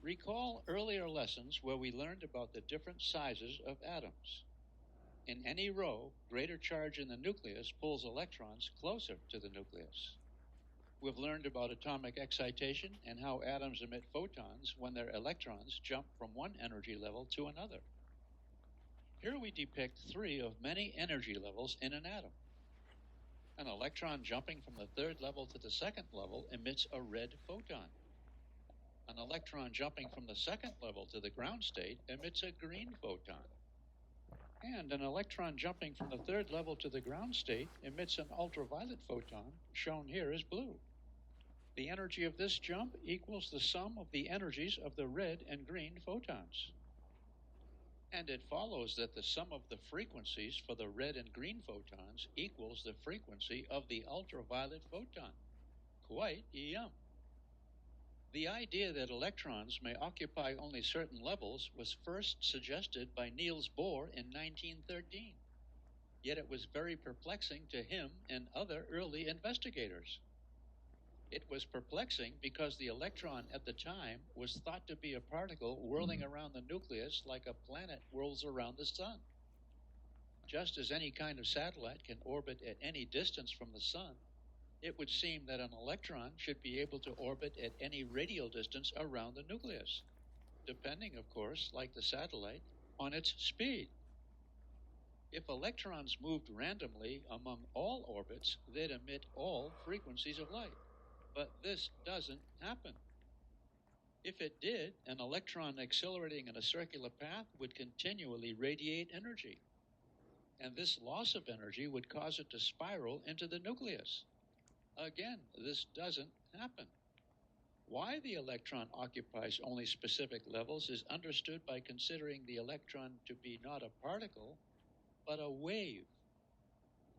Recall earlier lessons where we learned about the different sizes of atoms. In any row, greater charge in the nucleus pulls electrons closer to the nucleus. We've learned about atomic excitation and how atoms emit photons when their electrons jump from one energy level to another. Here we depict three of many energy levels in an atom. An electron jumping from the third level to the second level emits a red photon. An electron jumping from the second level to the ground state emits a green photon. And an electron jumping from the third level to the ground state emits an ultraviolet photon, shown here as blue. The energy of this jump equals the sum of the energies of the red and green photons. And it follows that the sum of the frequencies for the red and green photons equals the frequency of the ultraviolet photon. Quite yum. The idea that electrons may occupy only certain levels was first suggested by Niels Bohr in 1913. Yet it was very perplexing to him and other early investigators. It was perplexing because the electron at the time was thought to be a particle whirling around the nucleus like a planet whirls around the sun. Just as any kind of satellite can orbit at any distance from the sun, it would seem that an electron should be able to orbit at any radial distance around the nucleus, depending, of course, like the satellite, on its speed. If electrons moved randomly among all orbits, they'd emit all frequencies of light. But this doesn't happen. If it did, an electron accelerating in a circular path would continually radiate energy. And this loss of energy would cause it to spiral into the nucleus. Again, this doesn't happen. Why the electron occupies only specific levels is understood by considering the electron to be not a particle, but a wave.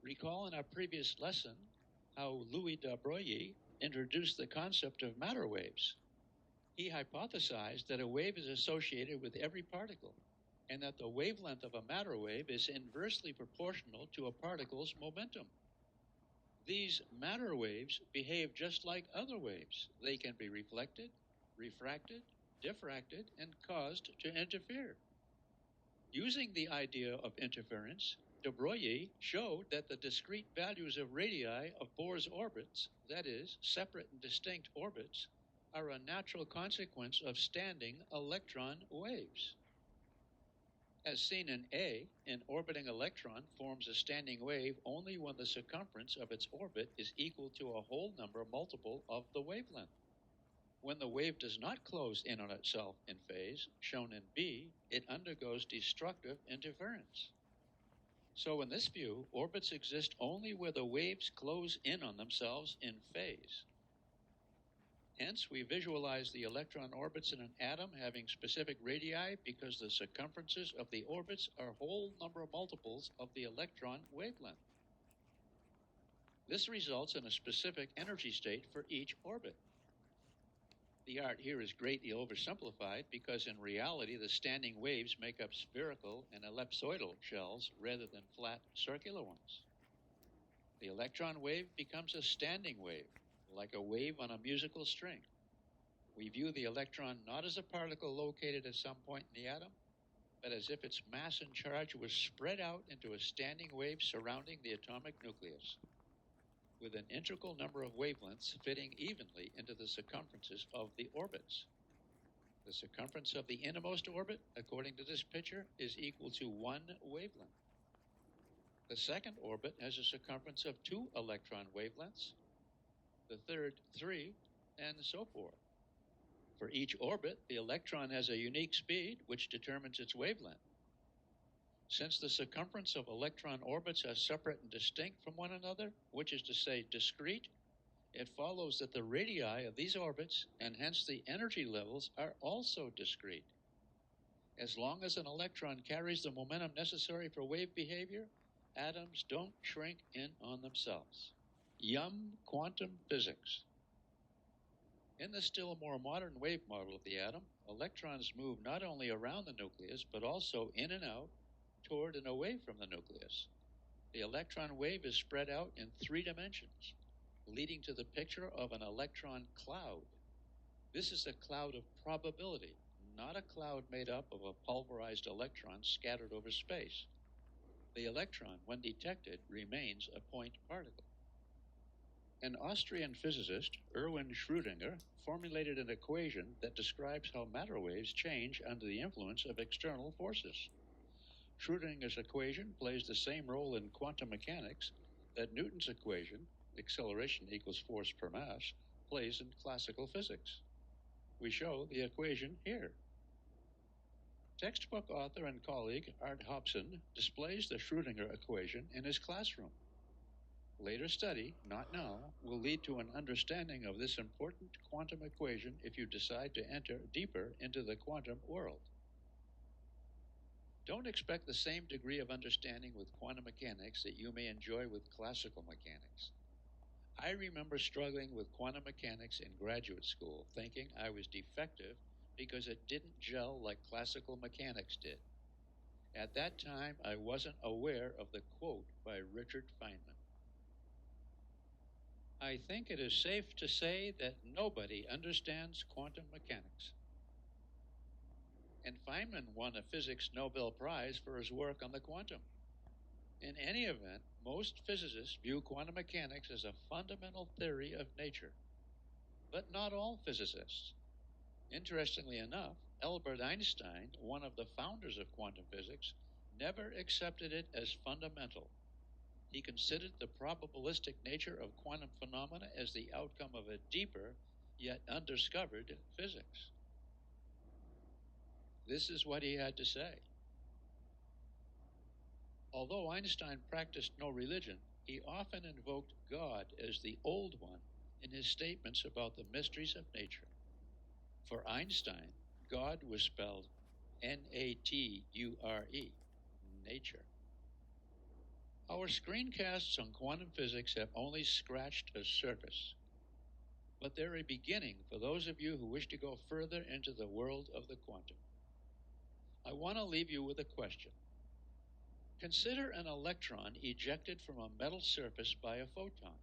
Recall in our previous lesson how Louis de Broglie introduced the concept of matter waves. He hypothesized that a wave is associated with every particle, and that the wavelength of a matter wave is inversely proportional to a particle's momentum. These matter waves behave just like other waves. They can be reflected, refracted, diffracted, and caused to interfere. Using the idea of interference, de Broglie showed that the discrete values of radii of Bohr's orbits, that is, separate and distinct orbits, are a natural consequence of standing electron waves. As seen in A, an orbiting electron forms a standing wave only when the circumference of its orbit is equal to a whole number multiple of the wavelength. When the wave does not close in on itself in phase, shown in B, it undergoes destructive interference. So in this view, orbits exist only where the waves close in on themselves in phase. Hence, we visualize the electron orbits in an atom having specific radii because the circumferences of the orbits are whole number multiples of the electron wavelength. This results in a specific energy state for each orbit. The art here is greatly oversimplified because in reality the standing waves make up spherical and ellipsoidal shells rather than flat circular ones. The electron wave becomes a standing wave, like a wave on a musical string. We view the electron not as a particle located at some point in the atom, but as if its mass and charge was spread out into a standing wave surrounding the atomic nucleus, with an integral number of wavelengths fitting evenly into the circumferences of the orbits. The circumference of the innermost orbit, according to this picture, is equal to 1 wavelength. The second orbit has a circumference of 2 electron wavelengths, the third 3, and so forth. For each orbit, the electron has a unique speed which determines its wavelength. Since the circumference of electron orbits are separate and distinct from one another, which is to say discrete, it follows that the radii of these orbits, and hence the energy levels, are also discrete. As long as an electron carries the momentum necessary for wave behavior, atoms don't shrink in on themselves. Yum quantum physics. In the still more modern wave model of the atom, electrons move not only around the nucleus, but also in and out, toward and away from the nucleus. The electron wave is spread out in 3 dimensions, leading to the picture of an electron cloud. This is a cloud of probability, not a cloud made up of a pulverized electron scattered over space. The electron, when detected, remains a point particle. An Austrian physicist, Erwin Schrödinger, formulated an equation that describes how matter waves change under the influence of external forces. Schrödinger's equation plays the same role in quantum mechanics that Newton's equation, acceleration equals force per mass, plays in classical physics. We show the equation here. Textbook author and colleague Art Hobson displays the Schrödinger equation in his classroom. Later study, not now, will lead to an understanding of this important quantum equation if you decide to enter deeper into the quantum world. Don't expect the same degree of understanding with quantum mechanics that you may enjoy with classical mechanics. I remember struggling with quantum mechanics in graduate school, thinking I was defective because it didn't gel like classical mechanics did. At that time, I wasn't aware of the quote by Richard Feynman. I think it is safe to say that nobody understands quantum mechanics. And Feynman won a physics Nobel Prize for his work on the quantum. In any event, most physicists view quantum mechanics as a fundamental theory of nature. But not all physicists. Interestingly enough, Albert Einstein, one of the founders of quantum physics, never accepted it as fundamental. He considered the probabilistic nature of quantum phenomena as the outcome of a deeper, yet undiscovered physics. This is what he had to say. Although Einstein practiced no religion, he often invoked God as the old one in his statements about the mysteries of nature. For Einstein, God was spelled N-A-T-U-R-E, nature. Our screencasts on quantum physics have only scratched the surface, but they're a beginning for those of you who wish to go further into the world of the quantum. I want to leave you with a question. Consider an electron ejected from a metal surface by a photon.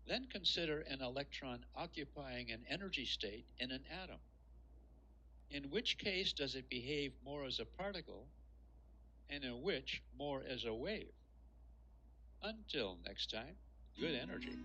Then consider an electron occupying an energy state in an atom. In which case does it behave more as a particle, and in which more as a wave? Until next time, good energy.